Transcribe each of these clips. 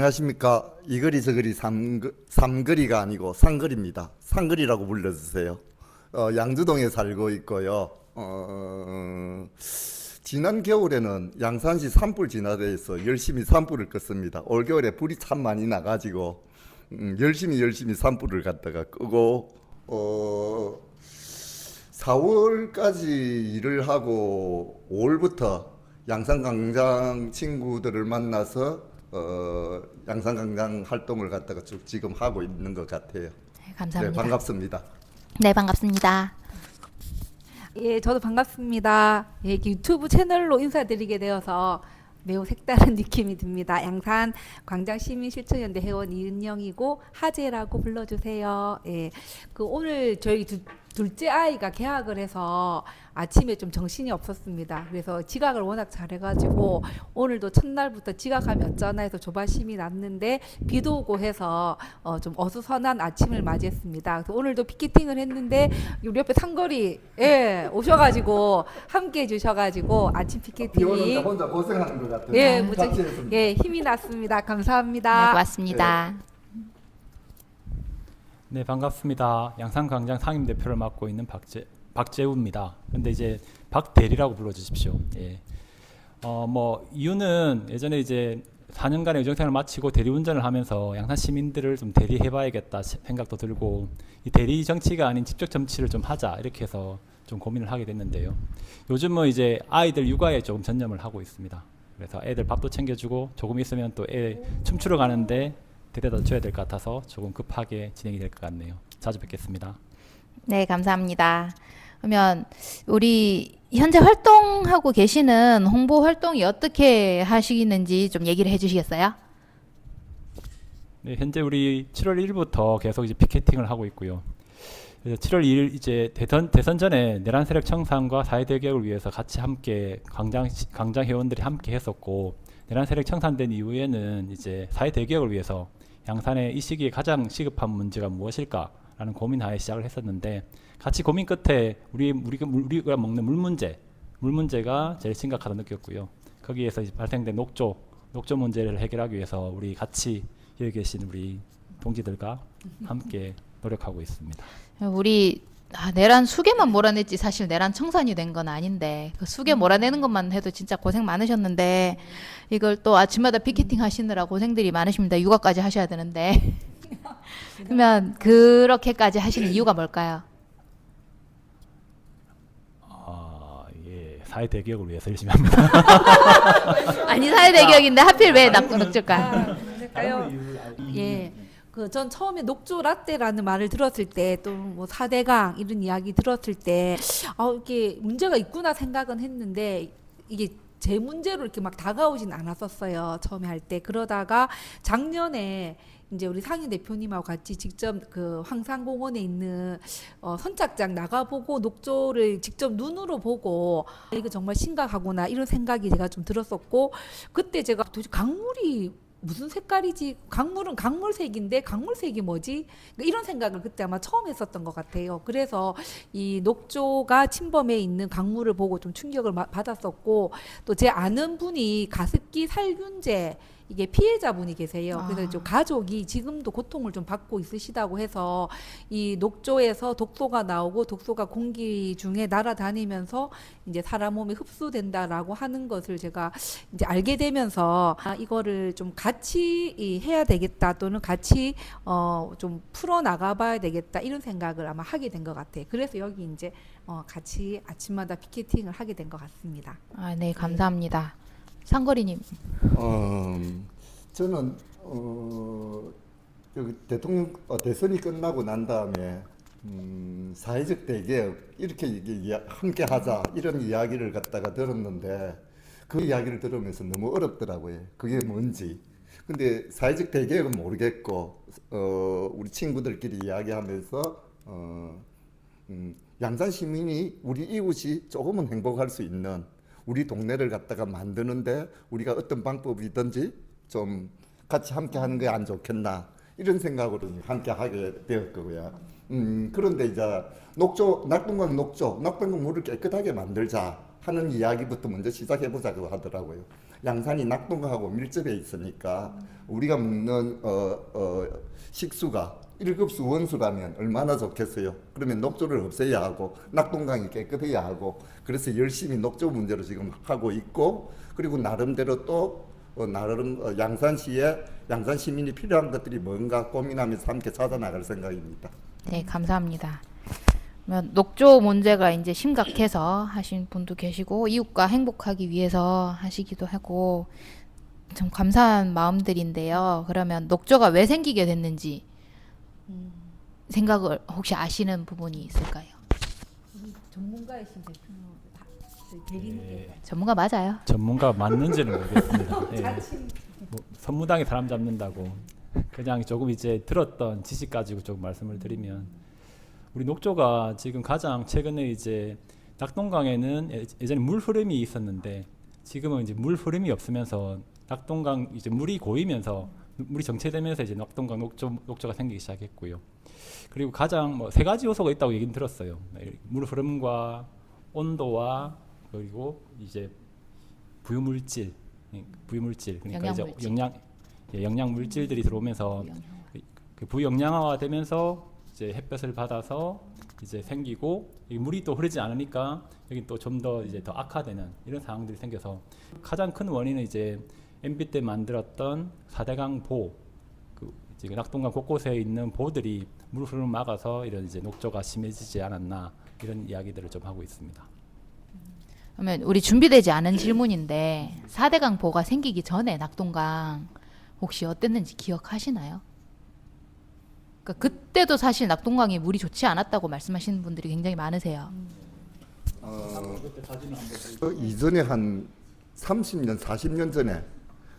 안녕하십니까. 이거리 저거리 삼거리가 아니고 상거리입니다. 상거리라고 불러주세요. 양주동에 살고 있고요. 지난 겨울에는 양산시 산불 진화대에서 열심히 산불을 껐습니다. 올겨울에 불이 참 많이 나가지고 열심히 산불을 갖다가 끄고 4월까지 일을 하고 5월부터 양산광장 친구들을 만나서 양산광장 활동을 갖다가 쭉 지금 하고 있는 것 같아요. 네, 감사합니다. 네, 반갑습니다. 네, 반갑습니다. 예, 저도 반갑습니다. 예, 유튜브 채널로 인사드리게 되어서 매우 색다른 느낌이 듭니다. 양산 광장시민실천연대 회원 이은영이고 하재라고 불러주세요. 예, 오늘 저희 둘째 아이가 개학을 해서 아침에 좀 정신이 없었습니다. 그래서 지각을 워낙 잘해가지고 오늘도 첫날부터 지각하면 어쩌나 해서 조바심이 났는데 비도 오고 해서 좀 어수선한 아침을 맞이했습니다. 그래서 오늘도 피켓팅을 했는데 우리 옆에 상거리 오셔가지고 함께 해주셔가지고 아침 비 피켓팅이 오는데 혼자 고생하는 것 같아요. 예, 무척 박수했습니다. 힘이 났습니다. 네, 감사합니다. 고맙습니다. 네, 반갑습니다. 양산광장 상임대표를 맡고 있는 박재우입니다. 근데 이제 박대리라고 불러주십시오. 예. 이유는 예전에 이제 4년간의 의정생활을 마치고 대리운전을 하면서 양산 시민들을 좀 대리해봐야겠다 생각도 들고, 이 대리 정치가 아닌 직접 정치를 좀 하자 이렇게 해서 좀 고민을 하게 됐는데요. 요즘은 이제 아이들 육아에 조금 전념을 하고 있습니다. 그래서 애들 밥도 챙겨주고 조금 있으면 또 애 춤추러 가는데 데려다 줘야 될 것 같아서 조금 급하게 진행이 될 것 같네요. 자주 뵙겠습니다. 네, 감사합니다. 그러면 우리 현재 활동하고 계시는 홍보 활동이 어떻게 하시는지 좀 얘기를 해주시겠어요? 네, 현재 우리 7월 1일부터 계속 이제 피켓팅을 하고 있고요. 그래서 7월 2일 이제 대선 전에 내란 세력 청산과 사회대 개혁을 위해서 같이 함께 광장 회원들이 함께 했었고, 내란 세력 청산된 이후에는 이제 사회대 개혁을 위해서 양산의 이 시기에 가장 시급한 문제가 무엇일까라는 고민하에 시작을 했었는데, 같이 고민 끝에 우리가 먹는 물 문제가 제일 심각하다 느꼈고요. 거기에서 이제 발생된 녹조 문제를 해결하기 위해서 우리 같이 여기 계신 우리 동지들과 함께 노력하고 있습니다. 우리 내란 수계만 몰아냈지 사실 내란 청산이 된 건 아닌데 그 수계 몰아내는 것만 해도 진짜 고생 많으셨는데 이걸 또 아침마다 피켓팅 하시느라 고생들이 많으십니다. 육아까지 하셔야 되는데 그러면 그렇게까지 하시는 이유가 뭘까요? 예, 사회대 개혁을 위해서 열심히 합니다. 아니 사회대격인데 하필 왜 녹줄까? 될까요? 예. 전 처음에 녹조 라떼라는 말을 들었을 때 또 뭐 4대강 이런 이야기 들었을 때 이게 문제가 있구나 생각은 했는데 이게 제 문제로 이렇게 막 다가오진 않았었어요. 처음에 할 때. 그러다가 작년에 이제 우리 상임 대표님하고 같이 직접 그 황산공원에 있는 선착장 나가보고 녹조를 직접 눈으로 보고 이거 정말 심각하구나 이런 생각이 제가 좀 들었었고, 그때 제가 도대체 강물이 무슨 색깔이지? 강물은 강물색인데 강물색이 뭐지? 그러니까 이런 생각을 그때 아마 처음 했었던 것 같아요. 그래서 이 녹조가 침범해 있는 강물을 보고 좀 충격을 받았었고, 또 제 아는 분이 가습기 살균제 이게 피해자분이 계세요. 그래서 좀 가족이 지금도 고통을 좀 받고 있으시다고 해서 이 녹조에서 독소가 나오고 독소가 공기 중에 날아다니면서 이제 사람 몸에 흡수된다라고 하는 것을 제가 이제 알게 되면서 이거를 좀 같이 해야 되겠다, 또는 같이 좀 풀어 나가봐야 되겠다 이런 생각을 아마 하게 된 것 같아요. 그래서 여기 이제 같이 아침마다 피켓팅을 하게 된 것 같습니다. 네, 감사합니다. 상거리님. 저는 여기 대통령 대선이 끝나고 난 다음에 사회적 대개혁 이렇게 함께 하자 이런 이야기를 갖다가 들었는데 그 이야기를 들으면서 너무 어렵더라고요. 그게 뭔지. 근데 사회적 대개혁은 모르겠고 우리 친구들끼리 이야기하면서 양산 시민이 우리 이웃이 조금은 행복할 수 있는 우리 동네를 갖다가 만드는데 우리가 어떤 방법이든지 좀 같이 함께 하는 게 안 좋겠나 이런 생각으로 함께 하게 되었고요. 그런데 이제 낙동강 녹조, 낙동강 물을 깨끗하게 만들자 하는 이야기부터 먼저 시작해보자고 하더라고요. 양산이 낙동강하고 밀접해 있으니까 우리가 먹는 식수가 1급수 원수라면 얼마나 좋겠어요. 그러면 녹조를 없애야 하고 낙동강이 깨끗해야 하고 그래서 열심히 녹조 문제로 지금 하고 있고 그리고 나름대로 또 나름 양산시에 양산 시민이 필요한 것들이 뭔가 고민하면서 함께 찾아 나갈 생각입니다. 네, 감사합니다. 그러면 녹조 문제가 이제 심각해서 하신 분도 계시고 이웃과 행복하기 위해서 하시기도 하고 좀 감사한 마음들인데요. 그러면 녹조가 왜 생기게 됐는지 생각을 혹시 아시는 부분이 있을까요? 전문가이신 대표님 대리님 전문가 맞아요. 전문가 맞는지는 모르겠습니다. 예. 자칭 뭐 선무당에 사람 잡는다고 그냥 조금 이제 들었던 지식 가지고 조금 말씀을 드리면 우리 녹조가 지금 가장 최근에 이제 낙동강에는 예전에 물 흐름이 있었는데 지금은 이제 물 흐름이 없으면서 낙동강 이제 물이 고이면서 물이 정체되면서 이제 낙동강 녹조가 생기기 시작했고요. 그리고 가장 뭐 세 가지 요소가 있다고 얘기는 들었어요. 물 흐름과 온도와 그리고 이제 부유물질 그러니까 이제 영양 물질들이 들어오면서 그 부영양화가 되면서 이제 햇볕을 받아서 이제 생기고 물이 또 흐르지 않으니까 여기 또 좀 더 이제 더 악화되는 이런 상황들이 생겨서 가장 큰 원인은 이제 MB 때 만들었던 4대강 보, 그 지금 낙동강 곳곳에 있는 보들이 물 흐름을 막아서 이런 이제 녹조가 심해지지 않았나 이런 이야기들을 좀 하고 있습니다. 그러면 우리 준비되지 않은 질문인데 4대강 보가 생기기 전에 낙동강 혹시 어땠는지 기억하시나요? 그러니까 그때도 사실 낙동강이 물이 좋지 않았다고 말씀하시는 분들이 굉장히 많으세요. 이전에 한 30년, 40년 전에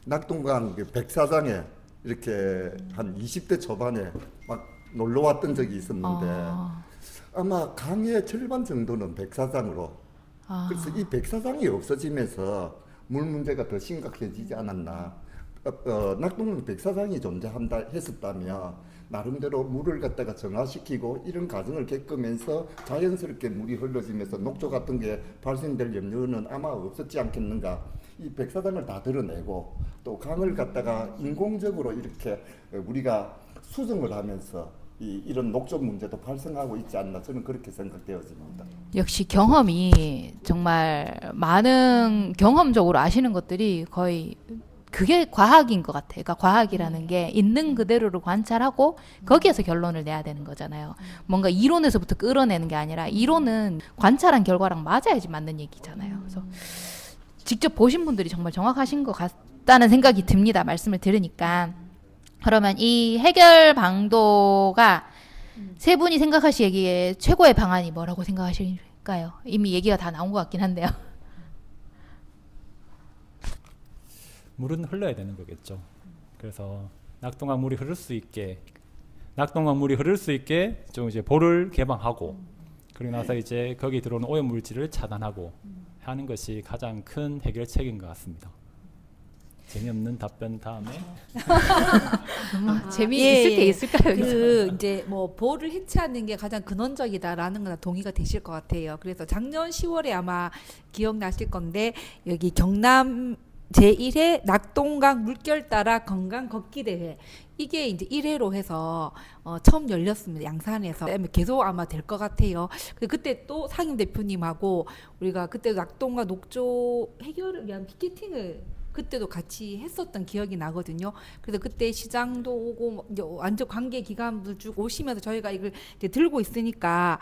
낙동강 그 백사장에 이렇게 한 20대 초반에 막 놀러 왔던 적이 있었는데 아마 강의 절반 정도는 백사장으로 그래서 이 백사장이 없어지면서 물 문제가 더 심각해지지 않았나. 낙동강 백사장이 존재한다 했었다면 나름대로 물을 갖다가 정화시키고 이런 과정을 겪으면서 자연스럽게 물이 흘러지면서 녹조 같은 게 발생될 염려는 아마 없었지 않겠는가. 이 백사장을 다 드러내고 또 강을 갖다가 인공적으로 이렇게 우리가 수정을 하면서 이런 녹조 문제도 발생하고 있지 않나 저는 그렇게 생각되어집니다. 역시 경험이 정말 많은 경험적으로 아시는 것들이 거의 그게 과학인 것 같아요. 그러니까 과학이라는 게 있는 그대로를 관찰하고 거기에서 결론을 내야 되는 거잖아요. 뭔가 이론에서부터 끌어내는 게 아니라 이론은 관찰한 결과랑 맞아야지 맞는 얘기잖아요. 그래서 직접 보신 분들이 정말 정확하신 것 같다는 생각이 듭니다. 말씀을 들으니까. 그러면 이 해결 방도가 세 분이 생각하시기에 최고의 방안이 뭐라고 생각하실까요? 이미 얘기가 다 나온 것 같긴 한데요. 물은 흘러야 되는 거겠죠. 그래서 낙동강 물이 흐를 수 있게 좀 이제 보를 개방하고 그리고 나서 이제 거기 들어오는 오염 물질을 차단하고 하는 것이 가장 큰 해결책인 것 같습니다. 재미없는 답변 다음에 재미있을 게 있을까요? 그 이제 뭐 보를 해체하는 게 가장 근원적이다라는 거나 동의가 되실 것 같아요. 그래서 작년 10월에 아마 기억나실 건데 여기 경남 제1회 낙동강 물결 따라 건강 걷기 대회 이게 이제 1회로 해서 처음 열렸습니다. 양산에서 계속 아마 될 것 같아요. 그때 또 상임 대표님하고 우리가 그때 낙동강 녹조 해결을 위한 피켓팅을 그때도 같이 했었던 기억이 나거든요. 그래서 그때 시장도 오고 이제 완전 관계 기관들 쭉 오시면서 저희가 이걸 이제 들고 있으니까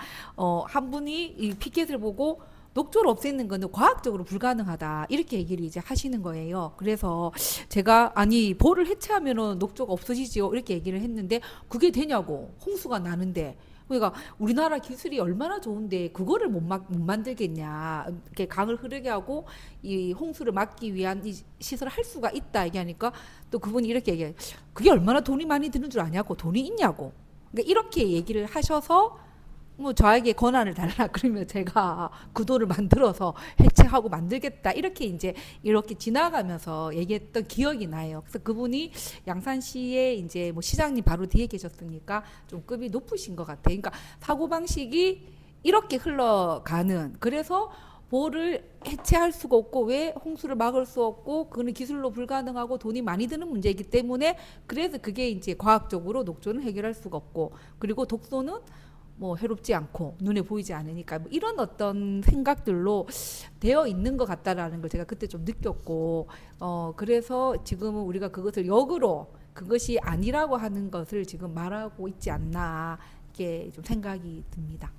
한 분이 이 피켓을 보고 녹조를 없애는 거는 과학적으로 불가능하다 이렇게 얘기를 이제 하시는 거예요. 그래서 제가 아니 보를 해체하면은 녹조가 없어지지요 이렇게 얘기를 했는데 그게 되냐고 홍수가 나는데 그러니까 우리나라 기술이 얼마나 좋은데 그거를 못 만들겠냐 이렇게 강을 흐르게 하고 이 홍수를 막기 위한 이 시설을 할 수가 있다 얘기하니까 또 그분이 이렇게 얘기해요. 그게 얼마나 돈이 많이 드는 줄 아냐고 돈이 있냐고 그러니까 이렇게 얘기를 하셔서 뭐 저에게 권한을 달라 그러면 제가 구도를 만들어서 해체하고 만들겠다 이렇게 이제 이렇게 지나가면서 얘기했던 기억이 나요. 그래서 그분이 양산시의 이제 뭐 시장님 바로 뒤에 계셨으니까 좀 급이 높으신 것 같아요. 그러니까 사고 방식이 이렇게 흘러가는 그래서 보를 해체할 수가 없고 왜 홍수를 막을 수 없고 그거는 기술로 불가능하고 돈이 많이 드는 문제이기 때문에 그래서 그게 이제 과학적으로 녹조는 해결할 수가 없고 그리고 독소는 뭐 해롭지 않고 눈에 보이지 않으니까 뭐 이런 어떤 생각들로 되어 있는 것 같다라는 걸 제가 그때 좀 느꼈고 그래서 지금은 우리가 그것을 역으로 그것이 아니라고 하는 것을 지금 말하고 있지 않나 이게 좀 생각이 듭니다.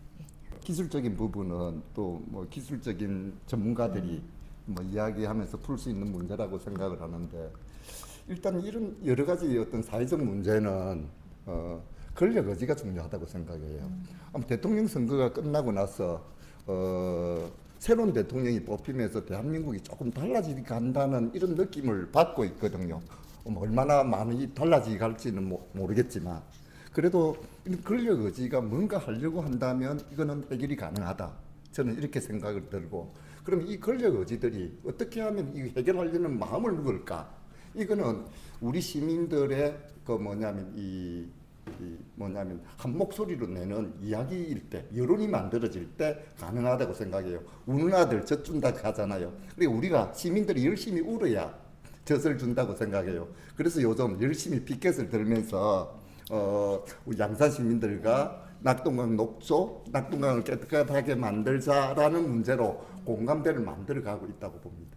기술적인 부분은 또 뭐 기술적인 전문가들이 뭐 이야기하면서 풀 수 있는 문제라고 생각을 하는데 일단 이런 여러 가지 어떤 사회적 문제는 권력 의지가 중요하다고 생각해요. 아마 대통령 선거가 끝나고 나서 새로운 대통령이 뽑히면서 대한민국이 조금 달라지게 간다는 이런 느낌을 받고 있거든요. 얼마나 많이 달라지게 갈지는 모르겠지만 그래도 권력 의지가 뭔가 하려고 한다면 이거는 해결이 가능하다. 저는 이렇게 생각을 들고 그럼 이 권력 의지들이 어떻게 하면 이 해결하려는 마음을 먹을까? 이거는 우리 시민들의 그 뭐냐면 한 목소리로 내는 이야기일 때 여론이 만들어질 때 가능하다고 생각해요. 우는 아들 젖 준다 하잖아요. 그러니까 우리가 시민들이 열심히 울어야 젖을 준다고 생각해요. 그래서 요즘 열심히 피켓을 들면서 우리 양산 시민들과 낙동강 녹조, 낙동강을 깨끗하게 만들자라는 문제로 공감대를 만들어가고 있다고 봅니다.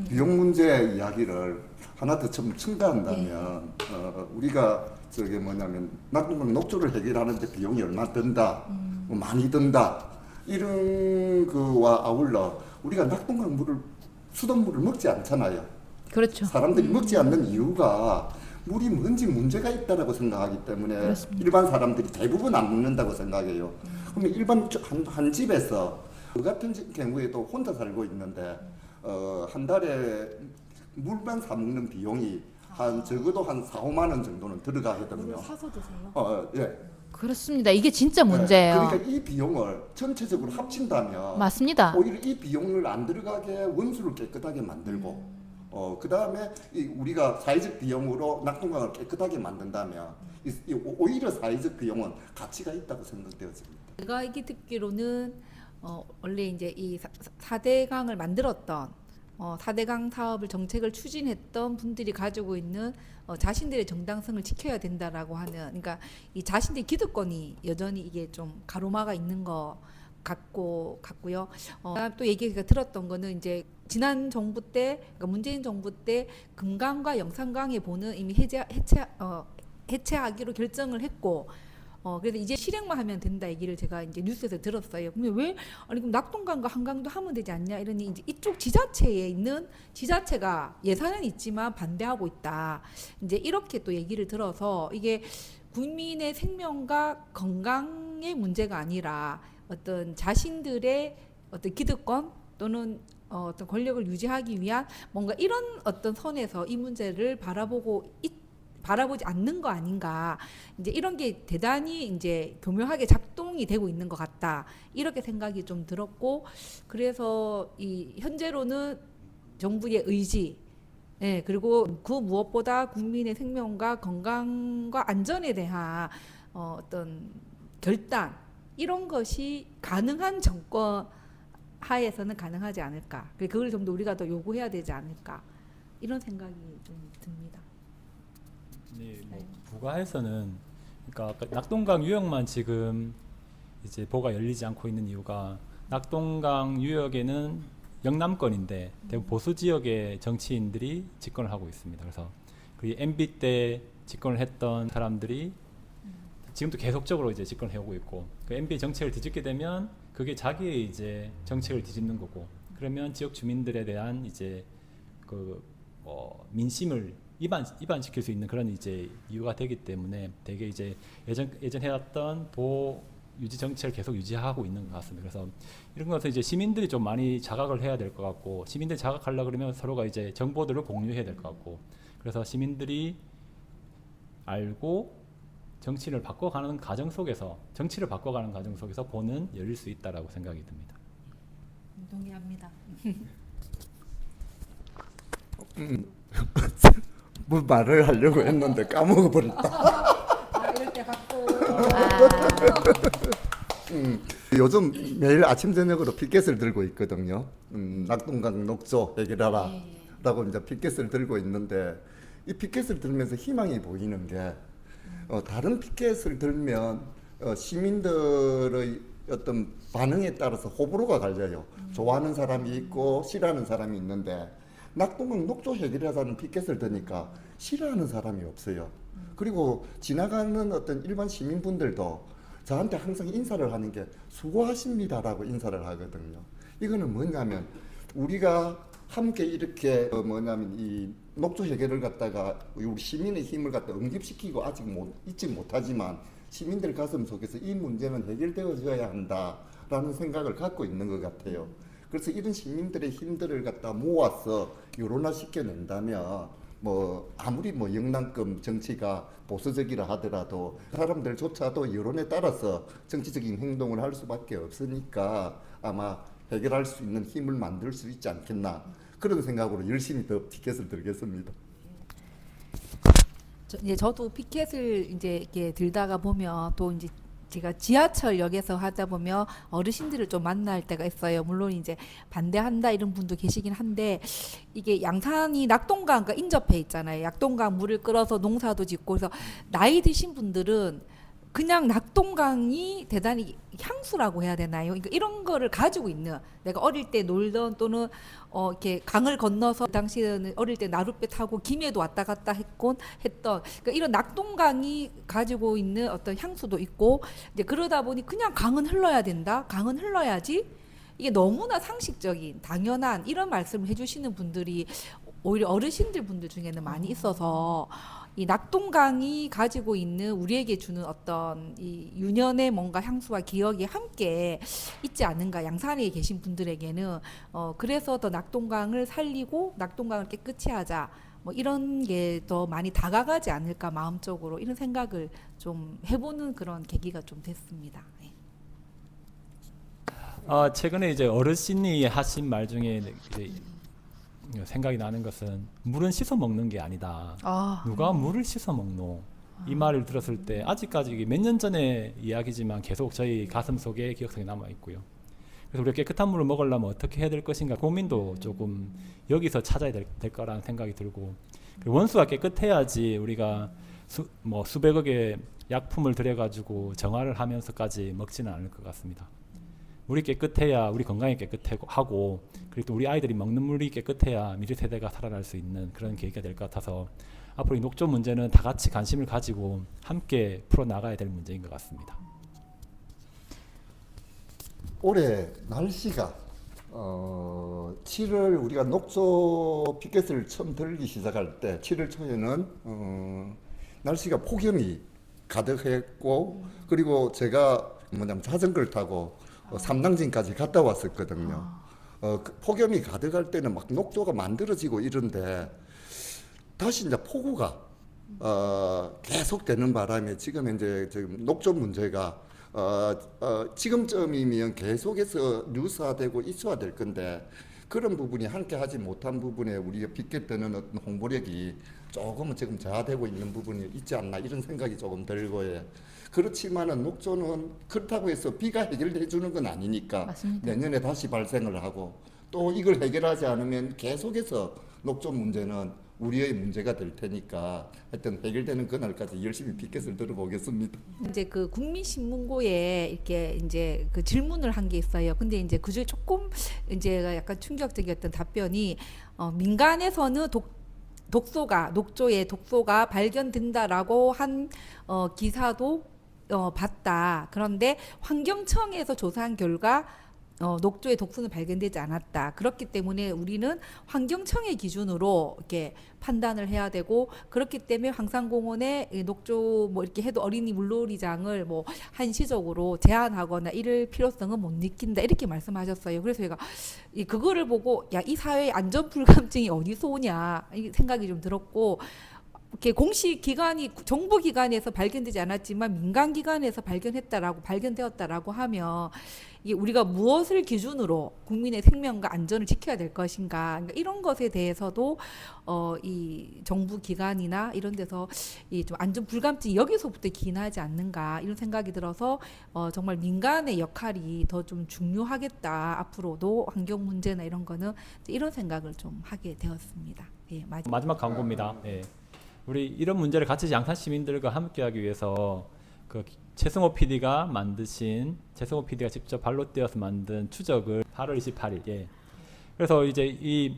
비용 문제 이야기를 하나 더 첨가한다면 우리가 낙동강 녹조를 해결하는데 비용이 얼마 든다, 뭐 많이 든다 이런 거와 아울러 우리가 낙동강 물을 수돗물을 먹지 않잖아요. 그렇죠. 사람들이 먹지 않는 이유가 물이 뭔지 문제가 있다라고 생각하기 때문에 그렇습니다. 일반 사람들이 대부분 안 먹는다고 생각해요. 그러면 일반 한 집에서 그 같은 경우에도 혼자 살고 있는데 한 달에 물만 사 먹는 비용이 한 적어도 한 4, 5만 원 정도는 들어가 하거든요. 사서 드세요? 예. 그렇습니다. 이게 진짜 문제예요. 그러니까 이 비용을 전체적으로 합친다면 맞습니다. 오히려 이 비용을 안 들어가게 원수를 깨끗하게 만들고 그 다음에 우리가 사회적 비용으로 낙동강을 깨끗하게 만든다면 오히려 사회적 비용은 가치가 있다고 생각되어집니다. 제가 이게 듣기로는 원래 이제 이 4대강을 만들었던 4대강 사업을 정책을 추진했던 분들이 가지고 있는 자신들의 정당성을 지켜야 된다라고 하는 그러니까 이 자신들의 기득권이 여전히 이게 좀 가로막아 있는 것 같고요. 또 얘기가 들었던 거는 이제 지난 정부 때, 그러니까 문재인 정부 때 금강과 영산강의 보는 이미 해체하기로 결정을 했고, 그래서 이제 실행만 하면 된다 얘기를 제가 이제 뉴스에서 들었어요. 그러면 왜 아니 그럼 낙동강과 한강도 하면 되지 않냐 이러니 이제 이쪽 지자체에 있는 지자체가 예산은 있지만 반대하고 있다. 이제 이렇게 또 얘기를 들어서 이게 국민의 생명과 건강의 문제가 아니라 어떤 자신들의 어떤 기득권 또는 어떤 권력을 유지하기 위한 뭔가 이런 어떤 선에서 이 문제를 바라보지 않는 거 아닌가. 이제 이런 게 대단히 이제 교묘하게 작동이 되고 있는 것 같다. 이렇게 생각이 좀 들었고, 그래서 이 현재로는 정부의 의지, 그리고 그 무엇보다 국민의 생명과 건강과 안전에 대한 어떤 결단, 이런 것이 가능한 정권 하에서는 가능하지 않을까. 그걸 좀 더 우리가 더 요구해야 되지 않을까. 이런 생각이 좀 듭니다. 네, 뭐 부가에서는 그러니까 낙동강 유역만 지금 이제 보가 열리지 않고 있는 이유가 낙동강 유역에는 영남권인데 대부분 보수 지역의 정치인들이 집권을 하고 있습니다. 그래서 그 MB 때 집권을 했던 사람들이 지금도 계속적으로 이제 집권을 해오고 있고 그 MB 정책을 뒤집게 되면 그게 자기의 이제 정책을 뒤집는 거고 그러면 지역 주민들에 대한 이제 그 민심을 이반시킬 수 있는 그런 이제 이유가 되기 때문에 되게 이제 예전 해왔던 보호 유지 정책을 계속 유지하고 있는 것 같습니다. 그래서 이런 것은 이제 시민들이 좀 많이 자각을 해야 될 것 같고 시민들이 자각하려 그러면 서로가 이제 정보들을 공유해야 될 것 같고 그래서 시민들이 알고 정치를 바꿔가는 과정 속에서 보는 열릴 수 있다라고 생각이 듭니다. 동의합니다. 뭐 말을 하려고 했는데 까먹어 버렸다. 이럴 때 갖고 요즘 매일 아침 저녁으로 피켓을 들고 있거든요. 낙동강 녹조 해결하라 라고 이제 피켓을 들고 있는데 이 피켓을 들면서 희망이 보이는 게 다른 피켓을 들면 시민들의 어떤 반응에 따라서 호불호가 갈려요. 좋아하는 사람이 있고 싫어하는 사람이 있는데 낙동강 녹조 해결하자는 피켓을 드니까 싫어하는 사람이 없어요. 그리고 지나가는 어떤 일반 시민분들도 저한테 항상 인사를 하는 게 수고하십니다라고 인사를 하거든요. 이거는 뭐냐면 우리가 함께 이렇게 뭐냐면 이 녹조 해결을 갖다가 우리 시민의 힘을 갖다 응집시키고 아직 잊지 못하지만 시민들 가슴 속에서 이 문제는 해결되어져야 한다라는 생각을 갖고 있는 것 같아요. 그래서 이런 시민들의 힘들을 갖다 모아서 여론화 시켜낸다면 뭐 아무리 뭐 영남급 정치가 보수적이라 하더라도 사람들조차도 여론에 따라서 정치적인 행동을 할 수밖에 없으니까 아마 해결할 수 있는 힘을 만들 수 있지 않겠나 그런 생각으로 열심히 더 피켓을 들겠습니다. 저도 피켓을 이제 이렇게 들다가 보면 또 이제 제가 지하철역에서 하다 보면 어르신들을 좀 만날 때가 있어요. 물론 이제 반대한다 이런 분도 계시긴 한데 이게 양산이 낙동강과 인접해 있잖아요. 낙동강 물을 끌어서 농사도 짓고 그래서 나이 드신 분들은 그냥 낙동강이 대단히 향수라고 해야 되나요? 그러니까 이런 거를 가지고 있는 내가 어릴 때 놀던 또는 이렇게 강을 건너서 그 당시에는 어릴 때 나룻배 타고 김해도 왔다 갔다 했던 그러니까 이런 낙동강이 가지고 있는 어떤 향수도 있고 이제 그러다 보니 그냥 강은 흘러야 된다. 강은 흘러야지. 이게 너무나 상식적인 당연한 이런 말씀을 해주시는 분들이 오히려 어르신들 분들 중에는 많이 있어서 이 낙동강이 가지고 있는 우리에게 주는 어떤 이 유년의 뭔가 향수와 기억이 함께 있지 않은가 양산에 계신 분들에게는 그래서 더 낙동강을 살리고 낙동강을 깨끗이 하자 뭐 이런 게 더 많이 다가가지 않을까 마음적으로 이런 생각을 좀 해보는 그런 계기가 좀 됐습니다. 네. 최근에 이제 어르신이 하신 말 중에 이제 생각이 나는 것은 물은 씻어 먹는 게 아니다. 누가 물을 씻어 먹노? 이 말을 들었을 때 아직까지 이게 몇 년 전의 이야기지만 계속 저희 가슴 속에 기억속에 남아 있고요. 그래서 우리가 깨끗한 물을 먹으려면 어떻게 해야 될 것인가 고민도 조금 여기서 찾아야 될 거라는 생각이 들고 그리고 원수가 깨끗해야지 우리가 수백억의 약품을 들여가지고 정화를 하면서까지 먹지는 않을 것 같습니다. 물이 깨끗해야 우리 건강이 깨끗하고 그리고 또 우리 아이들이 먹는 물이 깨끗해야 미래 세대가 살아날 수 있는 그런 계기가 될 것 같아서 앞으로 이 녹조 문제는 다 같이 관심을 가지고 함께 풀어나가야 될 문제인 것 같습니다. 올해 날씨가 7월 우리가 녹조 피켓을 처음 들기 시작할 때 7월 초에는 날씨가 폭염이 가득했고 그리고 제가 자전거를 타고 삼당진까지 갔다 왔었거든요. 그 폭염이 가득할 때는 막 녹조가 만들어지고 이런데 다시 이제 폭우가 계속되는 바람에 지금 녹조 문제가 지금쯤이면 계속해서 뉴스화되고 이슈화될 건데 그런 부분이 함께 하지 못한 부분에 우리가 빗겠다는 어떤 홍보력이 조금은 지금 저하되고 있는 부분이 있지 않나 이런 생각이 조금 들고요. 그렇지만은 녹조는 그렇다고 해서 비가 해결해 주는 건 아니니까 맞습니다. 내년에 다시 발생을 하고 또 이걸 해결하지 않으면 계속해서 녹조 문제는 우리의 문제가 될 테니까 하여튼 해결되는 그날까지 열심히 피켓을 들어보겠습니다. 이제 그 국민신문고에 이렇게 이제 그 질문을 한 게 있어요. 근데 이제 그중에 조금 이제 약간 충격적이었던 답변이 민간에서는 녹조의 독소가 발견된다라고 한 기사도 봤다. 그런데 환경청에서 조사한 결과 녹조의 독소는 발견되지 않았다. 그렇기 때문에 우리는 환경청의 기준으로 이렇게 판단을 해야 되고 그렇기 때문에 황산공원에 녹조 뭐 이렇게 해도 어린이 물놀이장을 뭐 한시적으로 제한하거나 이럴 필요성은 못 느낀다 이렇게 말씀하셨어요. 그래서 제가 그거를 보고 야, 이 사회의 안전 불감증이 어디서 오냐 이 생각이 좀 들었고 이렇게 공식 기관이 정부 기관에서 발견되지 않았지만 민간 기관에서 발견되었다라고 하면 이게 우리가 무엇을 기준으로 국민의 생명과 안전을 지켜야 될 것인가, 그러니까 이런 것에 대해서도 이 정부 기관이나 이런 데서 이 좀 안전 불감증이 여기서부터 기인하지 않는가 이런 생각이 들어서 정말 민간의 역할이 더 좀 중요하겠다, 앞으로도 환경 문제나 이런 거는 이런 생각을 좀 하게 되었습니다. 예, 마지막 광고입니다. 예. 우리 이런 문제를 같이 양산 시민들과 함께하기 위해서 그 최승호 PD가 직접 발로 떼어서 만든 추적을 8월 28일. 예. 그래서 이제 이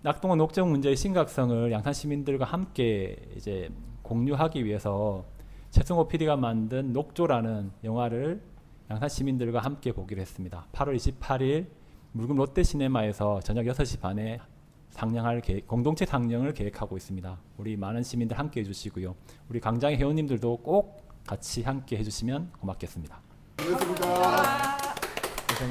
낙동강 녹정 문제의 심각성을 양산 시민들과 함께 이제 공유하기 위해서 최승호 PD가 만든 녹조라는 영화를 양산 시민들과 함께 보기로 했습니다. 8월 28일 물금 롯데시네마에서 저녁 6시 반에 공동체 상영을 계획하고 있습니다. 우리 많은 시민들 함께 해주시고요. 우리 광장의 회원님들도 꼭 같이 함께 해주시면 고맙겠습니다.